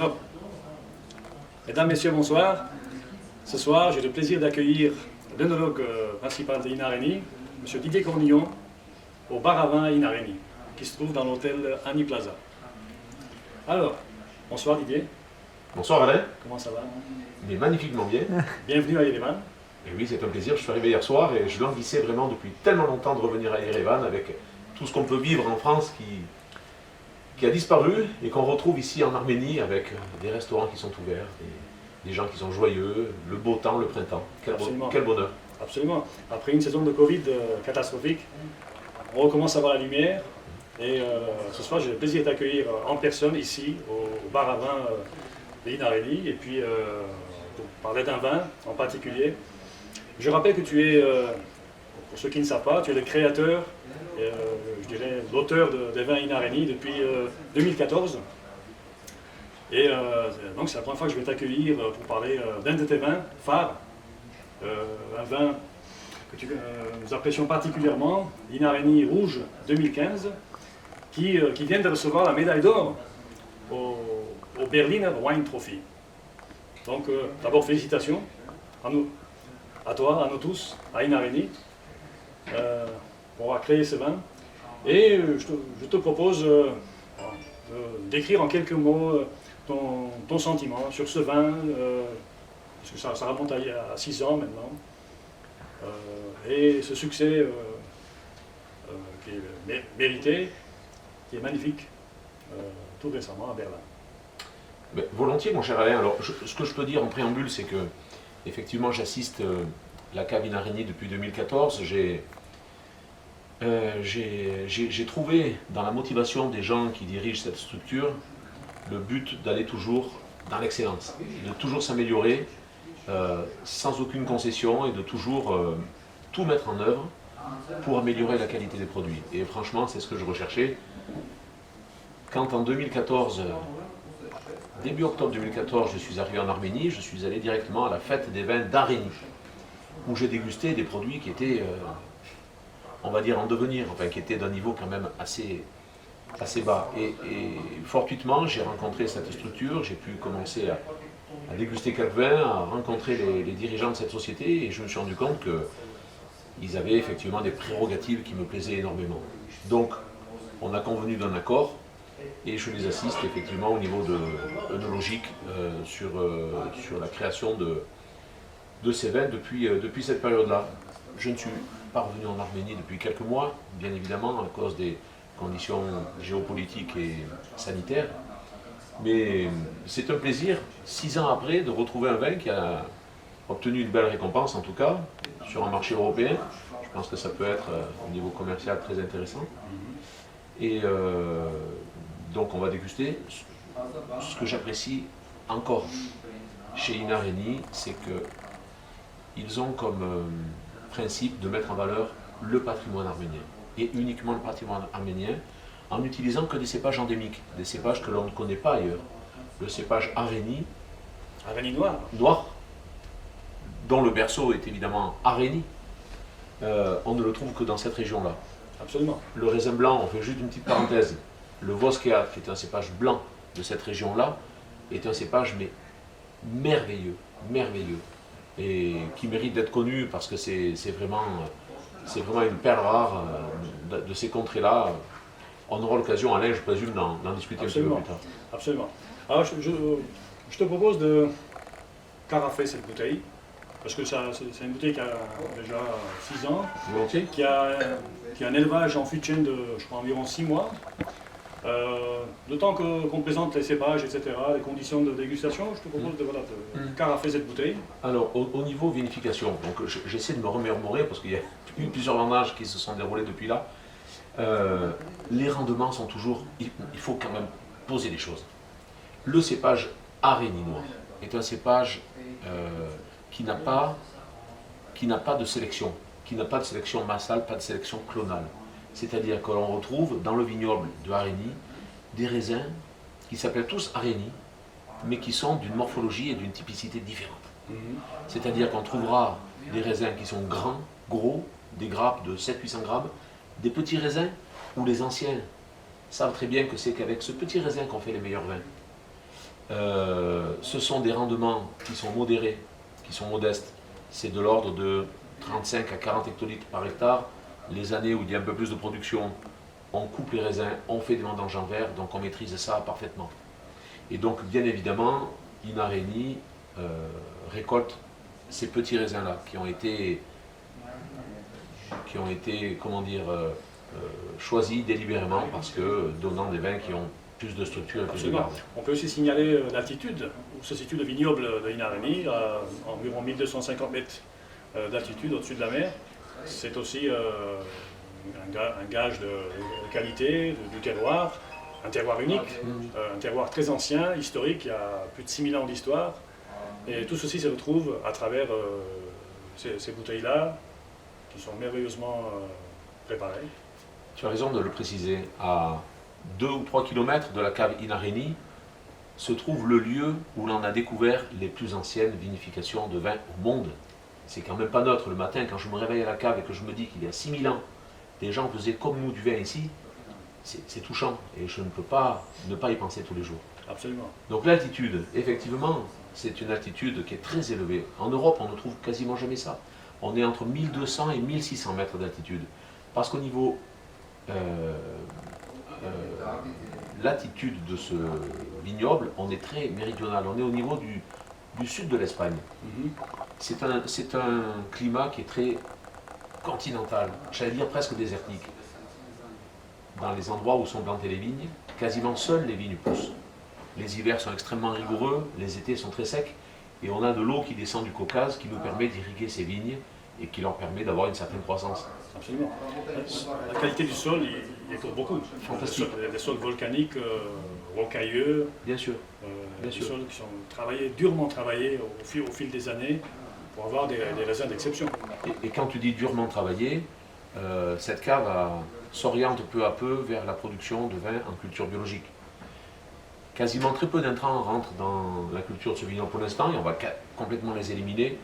Donc, mesdames, messieurs, bonsoir. Ce soir, j'ai le plaisir d'accueillir l'œnologue principal de Inareni, M. Didier Cornillon, au bar à vin Inareni, qui se trouve dans l'hôtel Annie Plaza. Alors, bonsoir Didier. Bonsoir Alain. Comment ça va? Mais magnifiquement bien. Bienvenue à Yerevan. Et oui, c'est un plaisir. Je suis arrivé hier soir et je languissais vraiment depuis tellement longtemps de revenir à Yerevan avec tout ce qu'on peut vivre en France qui a disparu et qu'on retrouve ici en Arménie avec des restaurants qui sont ouverts, des gens qui sont joyeux, le beau temps, le printemps. Quel bonheur. Absolument. Après une saison de Covid catastrophique, on recommence à voir la lumière. Et ce soir, j'ai le plaisir d'accueillir en personne ici, au bar à vin de Inareni, et puis pour parler d'un vin en particulier. Je rappelle que tu es, pour ceux qui ne savent pas, tu es le créateur, je dirais l'auteur des vins Inareni depuis 2014. Et donc c'est la première fois que je vais t'accueillir pour parler d'un de tes vins phares, un vin que nous apprécions particulièrement, l'Inareni Rouge 2015, qui vient de recevoir la médaille d'or au Berliner Wine Trophy. Donc d'abord félicitations à toi, à nous tous, à Inareni, pour avoir créé ce vin. Et je te propose d'écrire en quelques mots ton sentiment sur ce vin, parce que ça remonte à 6 ans maintenant, et ce succès qui est mérité, qui est magnifique, tout récemment à Berlin. Mais volontiers mon cher Alain. Alors ce que je peux dire en préambule, c'est que effectivement j'assiste la cave Inareni depuis 2014. J'ai trouvé dans la motivation des gens qui dirigent cette structure le but d'aller toujours dans l'excellence, de toujours s'améliorer sans aucune concession et de toujours tout mettre en œuvre pour améliorer la qualité des produits. Et franchement, c'est ce que je recherchais. Quand en 2014, début octobre 2014, je suis arrivé en Arménie, je suis allé directement à la fête des vins d'Areni, où j'ai dégusté des produits qui étaient, on va dire, en devenir, enfin qui étaient d'un niveau quand même assez bas. Et fortuitement, j'ai rencontré cette structure, j'ai pu commencer à déguster quelques vins, à rencontrer les dirigeants de cette société, et je me suis rendu compte qu'ils avaient effectivement des prérogatives qui me plaisaient énormément. Donc, on a convenu d'un accord, et je les assiste effectivement au niveau œnologique sur la création de ces vins depuis cette période-là. Je ne suis pas revenu en Arménie depuis quelques mois, bien évidemment, à cause des conditions géopolitiques et sanitaires. Mais c'est un plaisir, 6 ans après, de retrouver un vin qui a obtenu une belle récompense, en tout cas, sur un marché européen. Je pense que ça peut être, au niveau commercial, très intéressant. Et donc on va déguster. Ce que j'apprécie encore chez Inareni, c'est qu'ils ont comme principe de mettre en valeur le patrimoine arménien, et uniquement le patrimoine arménien, en n'utilisant que des cépages endémiques, des cépages que l'on ne connaît pas ailleurs. Le cépage Areni, Areni noir, dont le berceau est évidemment Areni, on ne le trouve que dans cette région-là. Absolument. Le raisin blanc, on fait juste une petite parenthèse, le Voskhia, qui est un cépage blanc de cette région-là, est un cépage mais merveilleux, et qui mérite d'être connu parce que c'est vraiment une perle rare de ces contrées-là. On aura l'occasion, Alain, je présume, d'en discuter un petit peu plus tard. Absolument. Alors, je te propose de carafer cette bouteille, parce que c'est une bouteille qui a déjà 6 ans, Volontiers. qui a un élevage en fût de chêne de, je crois, environ 6 mois. Le temps qu'on présente les cépages, etc., les conditions de dégustation, je te propose de carafer cette bouteille. Alors, au niveau vinification, donc j'essaie de me remémorer, parce qu'il y a eu plusieurs vendages qui se sont déroulés depuis là. Les rendements sont toujours... Il faut quand même poser les choses. Le cépage Areni noir est un cépage qui n'a pas de sélection, massale, pas de sélection clonale. C'est-à-dire que l'on retrouve dans le vignoble de Areni des raisins qui s'appellent tous Areni, mais qui sont d'une morphologie et d'une typicité différente. C'est-à-dire qu'on trouvera des raisins qui sont grands, gros, des grappes de 700-800 grammes, des petits raisins où les anciens savent très bien que c'est qu'avec ce petit raisin qu'on fait les meilleurs vins. Ce sont des rendements qui sont modérés, qui sont modestes. C'est de l'ordre de 35 à 40 hectolitres par hectare. Les années où il y a un peu plus de production, on coupe les raisins, on fait des vendanges en verre, donc on maîtrise ça parfaitement. Et donc, bien évidemment, Inareni récolte ces petits raisins-là qui ont été, comment dire, choisis délibérément parce que donnant des vins qui ont plus de structure et plus de garde. On peut aussi signaler l'altitude où se situe le vignoble de Inareni, à environ 1250 mètres d'altitude au-dessus de la mer. C'est aussi un gage de qualité, du terroir, un terroir unique, un terroir très ancien, historique, il y a plus de 6000 ans d'histoire. Et tout ceci se retrouve à travers ces bouteilles-là, qui sont merveilleusement préparées. Tu as raison de le préciser. À 2 ou 3 km de la cave Inareni se trouve le lieu où l'on a découvert les plus anciennes vinifications de vin au monde. C'est quand même pas neutre. Le matin, quand je me réveille à la cave et que je me dis qu'il y a 6000 ans, des gens faisaient comme nous du vin ici, c'est touchant. Et je ne peux pas ne pas y penser tous les jours. Absolument. Donc l'altitude, effectivement, c'est une altitude qui est très élevée. En Europe, on ne trouve quasiment jamais ça. On est entre 1200 et 1600 mètres d'altitude. Parce qu'au niveau latitude de ce vignoble, on est très méridional. On est au niveau du sud de l'Espagne. C'est un climat qui est très continental, j'allais dire presque désertique. Dans les endroits où sont plantées les vignes, quasiment seules les vignes poussent. Les hivers sont extrêmement rigoureux, les étés sont très secs, et on a de l'eau qui descend du Caucase qui nous permet d'irriguer ces vignes et qui leur permet d'avoir une certaine croissance. Absolument. La qualité du sol, il est pour beaucoup. Fantastique. Des sols volcaniques, rocailleux. Bien sûr. Des sols qui sont durement travaillés au fil des années pour avoir des raisins d'exception. Et quand tu dis durement travaillé, cette cave s'oriente peu à peu vers la production de vin en culture biologique. Quasiment très peu d'intrants rentrent dans la culture de ce vignoble pour l'instant et on va complètement les éliminer.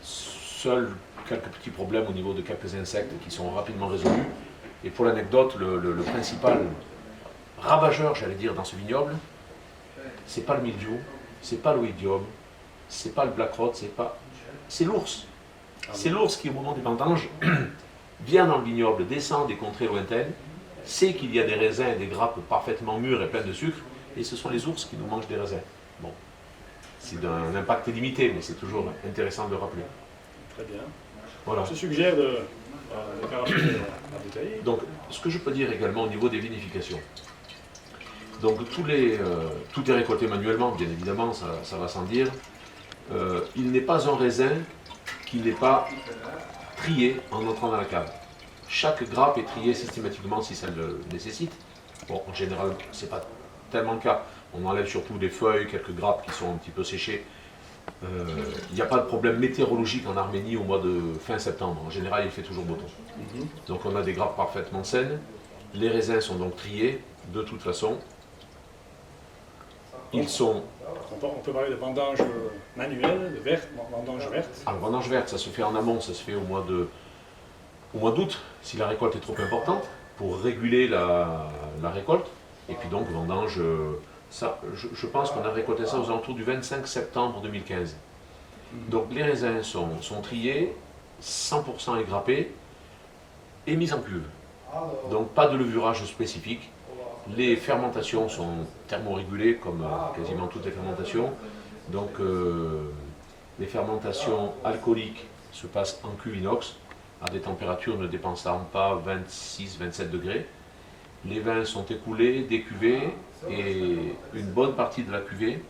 Seuls quelques petits problèmes au niveau de quelques insectes qui sont rapidement résolus. Et pour l'anecdote, le principal ravageur, j'allais dire, dans ce vignoble, c'est pas le mildiou, c'est pas l'oïdium, c'est pas le black rot, c'est l'ours. C'est l'ours qui, au moment des vendanges, vient dans le vignoble, descend des contrées lointaines, sait qu'il y a des raisins et des grappes parfaitement mûres et pleines de sucre, et ce sont les ours qui nous mangent des raisins. Bon, c'est d'un impact limité, mais c'est toujours intéressant de le rappeler. Très bien. Voilà. Je suggère de carapater la bouteille. Donc, ce que je peux dire également au niveau des vinifications. Donc, tout est récolté manuellement, bien évidemment, ça va sans dire. Il n'est pas un raisin qui n'est pas trié en entrant dans la cave. Chaque grappe est triée systématiquement si ça le nécessite. Bon, en général, ce n'est pas tellement le cas. On enlève surtout des feuilles, quelques grappes qui sont un petit peu séchées. Il n'y a pas de problème météorologique en Arménie au mois de fin septembre. En général, il fait toujours beau temps. Donc on a des grappes parfaitement saines. Les raisins sont donc triés de toute façon. Ils sont... On peut parler de vendange manuelle, de vendange verte. Ah, la vendange verte, ça se fait en amont, ça se fait au mois d'août, si la récolte est trop importante, pour réguler la récolte. Et puis donc vendange... Ça, je pense qu'on a récolté ça aux alentours du 25 septembre 2015. Donc les raisins sont triés, 100% égrappés et mis en cuve. Donc pas de levurage spécifique. Les fermentations sont thermorégulées comme quasiment toutes les fermentations. Donc les fermentations alcooliques se passent en cuve inox à des températures ne dépassant pas 26-27 degrés. Les vins sont écoulés, décuvés, et une bonne partie de la cuvée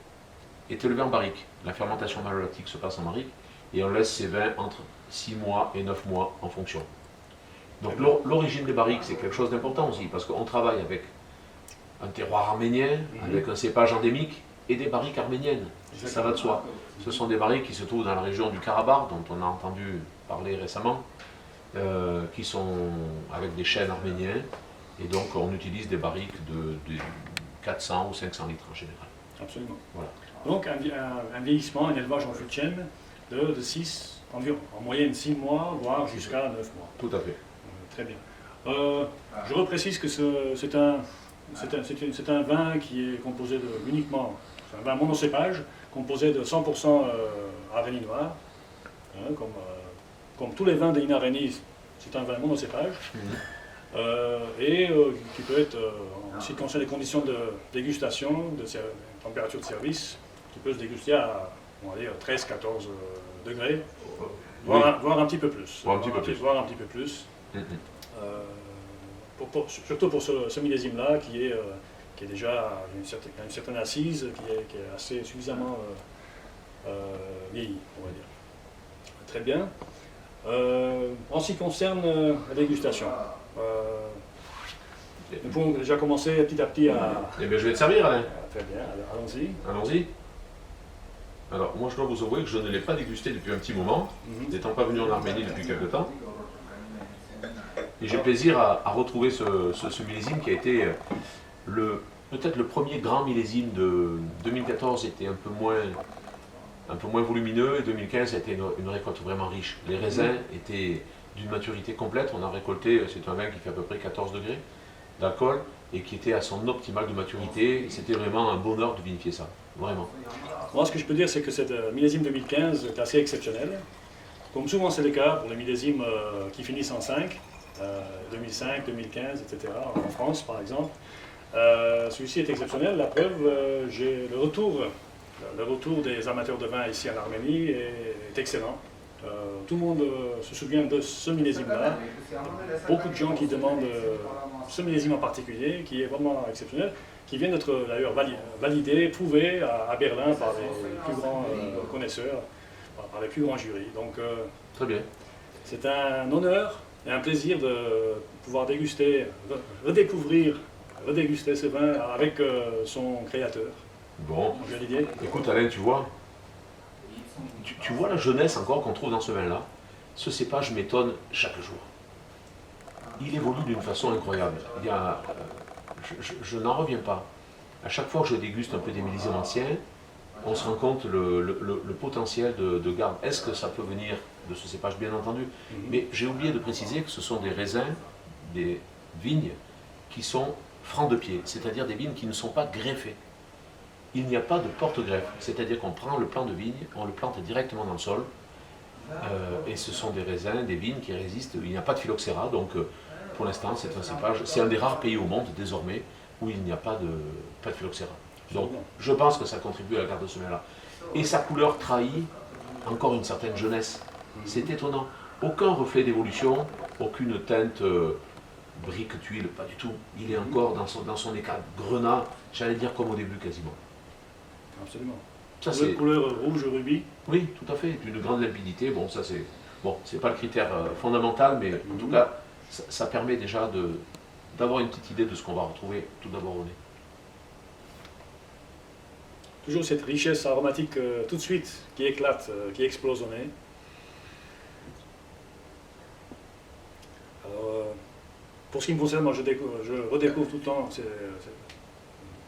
est élevée en barrique. La fermentation malolactique se passe en barrique, et on laisse ces vins entre 6 mois et 9 mois en fonction. Donc l'origine des barriques, c'est quelque chose d'important aussi, parce qu'on travaille avec un terroir arménien, avec un cépage endémique, et des barriques arméniennes. Ça va de soi. Ce sont des barriques qui se trouvent dans la région du Karabakh, dont on a entendu parler récemment, qui sont avec des chênes arméniens. Et donc on utilise des barriques de 400 ou 500 litres en général. Absolument. Voilà. Donc un vieillissement, un élevage en fût de chêne de 6, environ, en moyenne 6 mois, voire jusqu'à 9 mois. Tout à fait. Très bien. Je reprécise que c'est un vin qui est composé uniquement C'est un vin monocépage composé de 100% Arénie noire. Hein, comme tous les vins de Inareni, c'est un vin monocépage. Qui peut être, en ce qui concerne les conditions de dégustation, de température de service, qui peut se déguster à, on va dire, 13-14 degrés, voire un petit peu plus. Voire un petit peu plus. Surtout pour ce millésime-là, qui est déjà une certaine assise, qui est assez suffisamment vieillie, on va dire. Très bien. En ce qui concerne la dégustation, nous pouvons déjà commencer petit à petit à... Eh bien, je vais te servir, Alain. Très bien, allons-y. Allons-y. Alors, moi, je dois vous avouer que je ne l'ai pas dégusté depuis un petit moment, n'étant pas venu en Arménie depuis quelque temps. Et j'ai plaisir à retrouver ce millésime qui a été peut-être le premier grand millésime de 2014 était un peu moins volumineux, et 2015 a été une récolte vraiment riche. Les raisins étaient d'une maturité complète. On a récolté, c'est un vin qui fait à peu près 14 degrés d'alcool et qui était à son optimal de maturité. C'était vraiment un bonheur de vinifier ça, vraiment. Moi, ce que je peux dire, c'est que cette millésime 2015 est assez exceptionnel. Comme souvent c'est le cas pour les millésimes qui finissent en 5, 2005, 2015, etc., en France par exemple. Celui-ci est exceptionnel. La preuve, j'ai le retour des amateurs de vin ici en Arménie est excellent. Tout le monde se souvient de ce millésime-là. Beaucoup de gens qui demandent ce millésime en particulier, qui est vraiment exceptionnel, qui vient d'être d'ailleurs validé, prouvé à Berlin par les plus grands connaisseurs, par les plus grands jurys. Donc, très bien. C'est un honneur et un plaisir de pouvoir redécouvrir ce vin avec son créateur. Bon, écoute Alain, tu vois la jeunesse encore qu'on trouve dans ce vin-là. Ce cépage m'étonne chaque jour. Il évolue d'une façon incroyable. Je n'en reviens pas. À chaque fois que je déguste un peu des millésimes anciens, on se rend compte le potentiel de garde. Est-ce que ça peut venir de ce cépage, bien entendu? Mais j'ai oublié de préciser que ce sont des raisins, des vignes qui sont francs de pied, c'est-à-dire des vignes qui ne sont pas greffées. Il n'y a pas de porte-greffe, c'est-à-dire qu'on prend le plant de vigne, on le plante directement dans le sol, et ce sont des raisins, des vignes qui résistent. Il n'y a pas de phylloxéra, donc pour l'instant c'est un cépage, c'est un des rares pays au monde désormais où il n'y a pas de phylloxéra. Donc je pense que ça contribue à la garde de ce vin-là. Et sa couleur trahit encore une certaine jeunesse. C'est étonnant. Aucun reflet d'évolution, aucune teinte brique tuile, pas du tout. Il est encore dans son éclat grenat, j'allais dire comme au début quasiment. Absolument. Ça, couleur rouge rubis. Oui, tout à fait, d'une grande limpidité. Bon, ça c'est pas le critère fondamental, mais en tout cas, ça permet déjà d'avoir une petite idée de ce qu'on va retrouver tout d'abord au nez. Toujours cette richesse aromatique tout de suite qui éclate, qui explose au nez. Alors, pour ce qui me concerne, moi je redécouvre tout le temps ces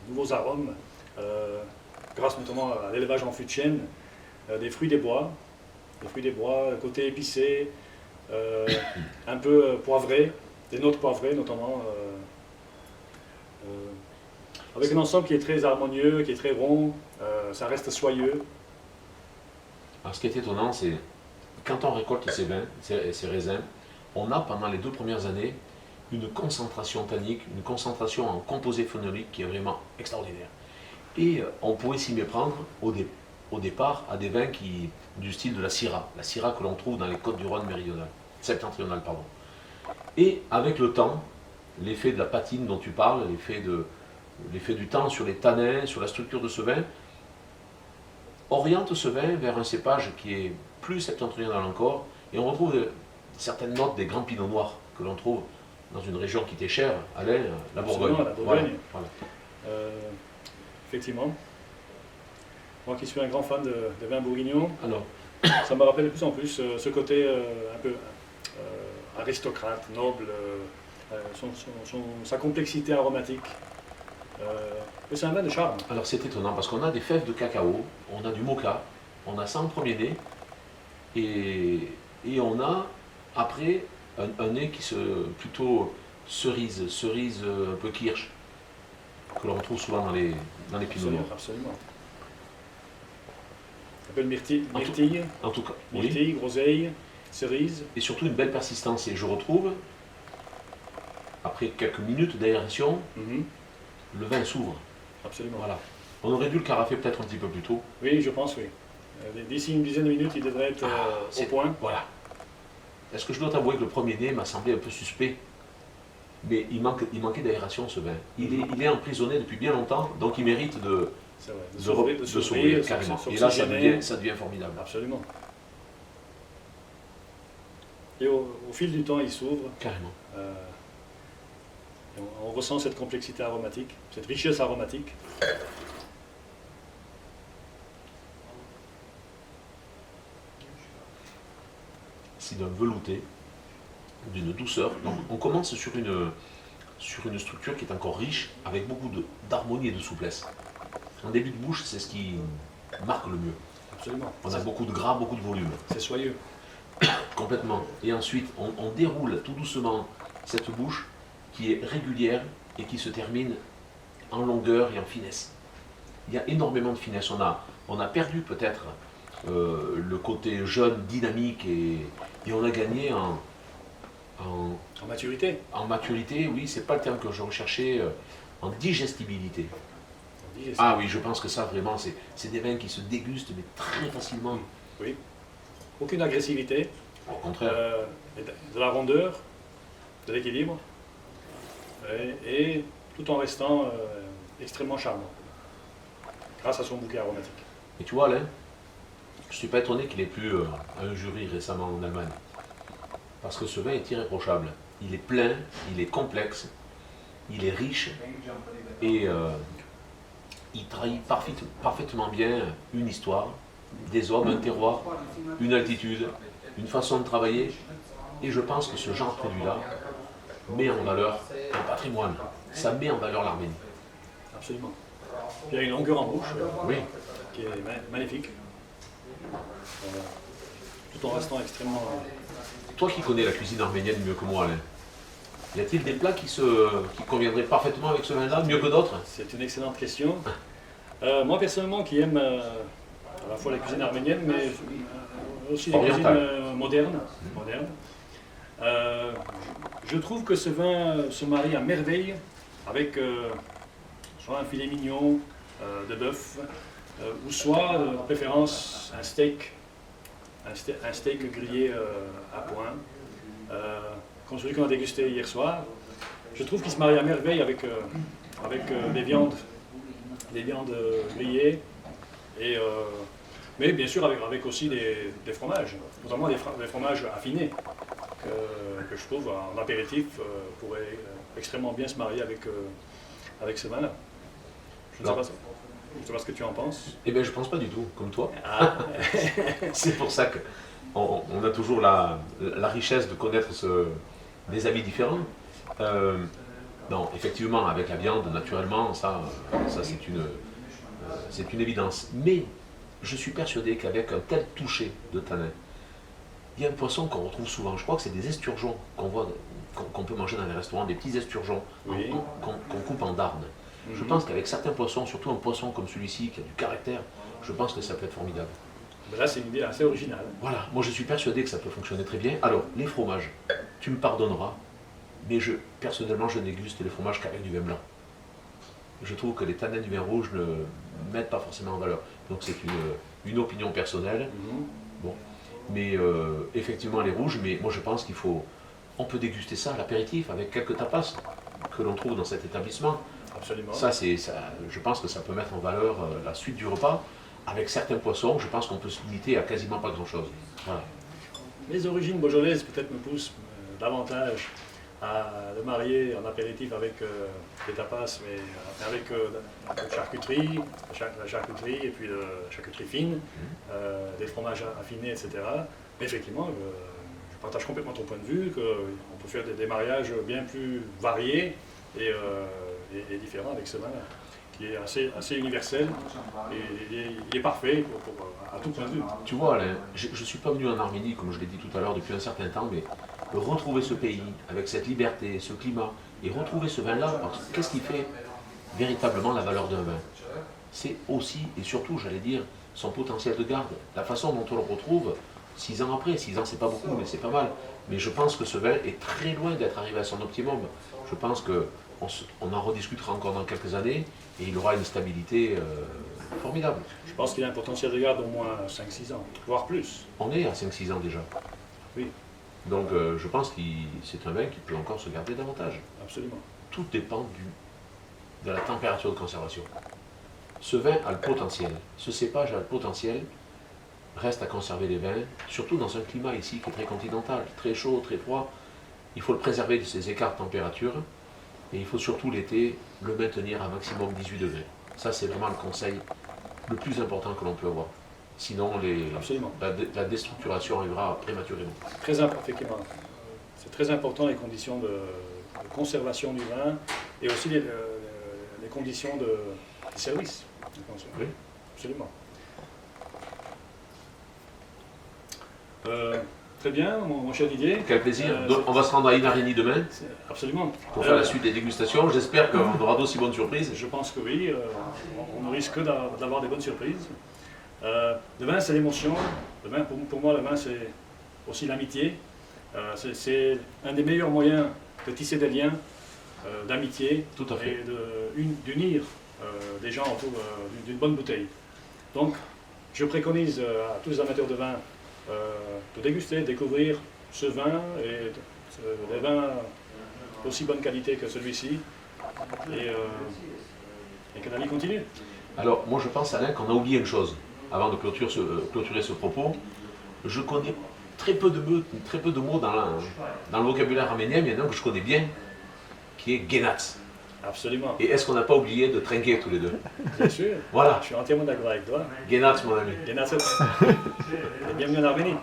nouveaux arômes, grâce notamment à l'élevage en fût de chêne, des fruits des bois, côté épicé, un peu poivré, des notes poivrées notamment, avec un ensemble qui est très harmonieux, qui est très rond, ça reste soyeux. Alors ce qui est étonnant, c'est quand on récolte ces vins, ces raisins, on a pendant les 2 premières années une concentration tannique, une concentration en composés phénoliques qui est vraiment extraordinaire. Et on pourrait s'y méprendre au départ à des vins du style de la Syrah que l'on trouve dans les côtes du Rhône septentrional. Et avec le temps, l'effet de la patine dont tu parles, l'effet du temps sur les tanins, sur la structure de ce vin, oriente ce vin vers un cépage qui est plus septentrional encore, et on retrouve certaines notes des grands pinots noirs que l'on trouve dans une région qui t'est chère, Alain, la Bourgogne. La Bourgogne. Voilà. Effectivement. Moi qui suis un grand fan de vins bourguignons, alors, ça me rappelle de plus en plus ce côté un peu aristocrate, noble, sa complexité aromatique. C'est un vin de charme. Alors c'est étonnant parce qu'on a des fèves de cacao, on a du mocha, on a ça en premier nez, et on a après un nez qui plutôt cerise un peu kirsch, que l'on retrouve souvent dans les pinots noirs. Absolument. s'appelle myrtille, En tout cas, oui. myrtille, groseille, cerise. Et surtout une belle persistance. Et je retrouve, après quelques minutes d'aération, Mhm, le vin s'ouvre. absolument. Voilà. On aurait dû le carafer peut-être un petit peu plus tôt. Oui, je pense, oui. D'ici une dizaine de minutes, il devrait être au c'est- point. Voilà. Est-ce que je dois t'avouer que le premier nez m'a semblé un peu suspect? Mais il manquait d'aération ce vin. Il est emprisonné depuis bien longtemps, donc il mérite de C'est vrai. de s'ouvrir carrément. Et là, ça devient formidable. Absolument. Et au fil du temps, il s'ouvre. Carrément. Et on ressent cette complexité aromatique, cette richesse aromatique. C'est d'un velouté, d'une douceur. Donc on commence sur une structure qui est encore riche, avec beaucoup d'harmonie et de souplesse. En début de bouche, c'est ce qui marque le mieux. Absolument. On a beaucoup de gras, beaucoup de volume. C'est soyeux. Complètement. Et ensuite, on déroule tout doucement cette bouche qui est régulière et qui se termine en longueur et en finesse. Il y a énormément de finesse. On a perdu peut-être le côté jeune, dynamique, et on a gagné En maturité. en maturité. Oui, c'est pas le terme que je recherchais, en digestibilité. On dit, Ah oui, je pense que ça vraiment, c'est des vins qui se dégustent, mais très facilement. oui. Aucune agressivité, Au contraire. de la rondeur, de l'équilibre, et tout en restant extrêmement charmant, grâce à son bouquet aromatique. Et tu vois, Alain, je ne suis pas étonné qu'il ait plu à un jury récemment en Allemagne. Parce que ce vin est irréprochable. Il est plein, il est complexe, il est riche, et il trahit parfaitement bien une histoire, des hommes, un terroir, une altitude, une façon de travailler. Et je pense que ce genre de produit-là met en valeur un patrimoine. Ça met en valeur l'Arménie. Absolument. Il y a une longueur en bouche Oui. qui est magnifique, tout en restant extrêmement... Toi qui connais la cuisine arménienne mieux que moi, Alain, y a-t-il des plats qui conviendraient parfaitement avec ce vin-là, mieux que d'autres? C'est une excellente question. Moi, personnellement, qui aime à la fois la cuisine arménienne, mais aussi la cuisine Orientale. moderne, je trouve que ce vin se marie à merveille avec soit un filet mignon de bœuf, ou soit, de préférence, un steak grillé à point, comme celui qu'on a dégusté hier soir. Je trouve qu'il se marie à merveille avec des viandes grillées, mais bien sûr avec aussi des fromages, notamment des fromages affinés, que je trouve en apéritif pourraient extrêmement bien se marier avec ce vin-là. Je ne sais pas ce que tu en penses. Eh bien, je pense pas du tout, comme toi. Ah, C'est pour ça qu'on a toujours la richesse de connaître des avis différents. Non, effectivement, avec la viande, naturellement, ça c'est une évidence. Mais je suis persuadé qu'avec un tel toucher de tanin, il y a un poisson qu'on retrouve souvent. Je crois que c'est des esturgeons qu'on peut manger dans les restaurants, des petits esturgeons Oui. qu'on coupe en darnes. Je pense qu'avec certains poissons, surtout un poisson comme celui-ci qui a du caractère, je pense que ça peut être formidable. ben là, c'est une idée assez originale. Voilà, moi je suis persuadé que ça peut fonctionner très bien. Alors, les fromages, tu me pardonneras, mais personnellement, je déguste les fromages qu'avec du vin blanc. Je trouve que les tanins du vin rouge ne mettent pas forcément en valeur. Donc c'est une opinion personnelle. Bon. Mais effectivement, les rouges, mais moi je pense on peut déguster ça à l'apéritif avec quelques tapas que l'on trouve dans cet établissement. Absolument. Ça, je pense que ça peut mettre en valeur la suite du repas. Avec certains poissons, je pense qu'on peut se limiter à quasiment pas grand-chose. Voilà. Les origines beaujolaises peut-être me poussent davantage à le marier en apéritif avec des tapas, mais avec la charcuterie, et puis la charcuterie fine, des fromages affinés, etc. Mais effectivement, je partage complètement ton point de vue, qu'on peut faire des mariages bien plus variés et différents avec ce vin-là, qui est assez universel et il est parfait à tout point de vue. Tu vois, Alain, je ne suis pas venu en Arménie, comme je l'ai dit tout à l'heure, depuis un certain temps, mais retrouver ce pays, avec cette liberté, ce climat, et retrouver ce vin-là, qu'est-ce qui fait véritablement la valeur d'un vin? c'est aussi et surtout, j'allais dire, son potentiel de garde. La façon dont on le retrouve 6 ans après. 6 ans, c'est pas beaucoup, mais c'est pas mal. Mais je pense que ce vin est très loin d'être arrivé à son optimum. Je pense qu'on en rediscutera encore dans quelques années et il aura une stabilité formidable. Je pense qu'il a un potentiel de garde au moins 5-6 ans, voire plus. On est à 5-6 ans déjà. Oui. Donc je pense que c'est un vin qui peut encore se garder davantage. Absolument. Tout dépend de la température de conservation. Ce vin a le potentiel, ce cépage a le potentiel, reste à conserver les vins, surtout dans un climat ici qui est très continental, très chaud, très froid. Il faut le préserver de ces écarts de température et il faut surtout l'été le maintenir à maximum 18 degrés. Ça c'est vraiment le conseil le plus important que l'on peut avoir. Sinon la déstructuration arrivera prématurément. Effectivement. C'est très important les conditions de conservation du vin et aussi les conditions de service. Oui. Absolument. Très bien, mon cher Didier. Quel plaisir. On va se rendre à Inarini demain. Absolument. Pour faire la suite des dégustations. J'espère qu'on aura d'aussi bonnes surprises. Je pense que oui. On risque d'avoir des bonnes surprises. Le vin, c'est l'émotion. Le vin, pour moi, le vin, c'est aussi l'amitié. C'est un des meilleurs moyens de tisser des liens d'amitié et d'unir des gens autour d'une bonne bouteille. Donc, je préconise à tous les amateurs de vin de déguster, de découvrir ce vin et des vins d'aussi bonne qualité que celui-ci et que la vie continue. Alors, moi je pense, Alain, qu'on a oublié une chose avant de clôturer ce propos. Je connais très peu de mots dans le vocabulaire arménien, mais il y en a un que je connais bien, qui est Genats. Absolument. Et est-ce qu'on n'a pas oublié de trinquer tous les deux? Bien sûr. Voilà. Je suis entièrement d'accord avec toi. Genats, mon ami. Genats. Et bienvenue en Arménie.